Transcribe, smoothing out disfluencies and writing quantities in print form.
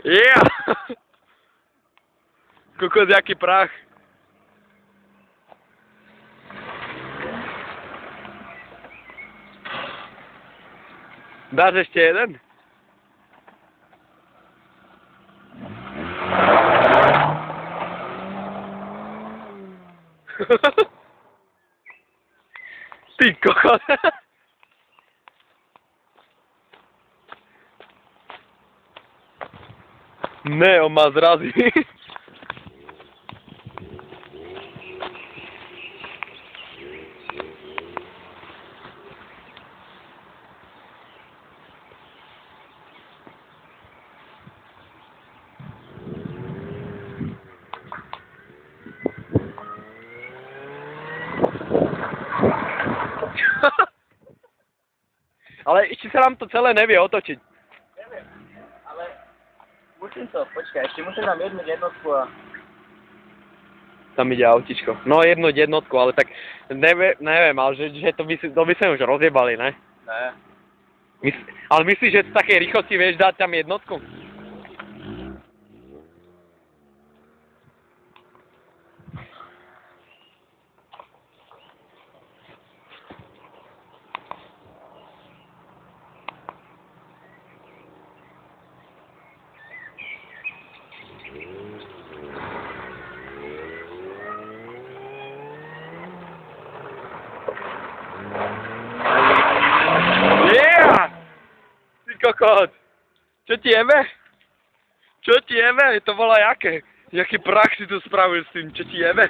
Yeah! Kokos, jaký prach. Dáš ešte jeden? Ty kokos. Ne, on ma zrazí. Ale ešte sa nám to celé nevie otočiť. Neviem, ale musím to, počkaj, ešte musím tam jednu jednotku a... Tam ide autičko. No jednotku, ale tak neviem, ale že to by sme už rozjebali, ne? Ne. Ale myslíš, že z takej rýchlosti vieš dať tam jednotku? Yeah! Ty kokot! Čo ti jebe? Čo ti jebe? To bolo jaké? Jaký prach si tu spravil s tým? Čo ti jebe?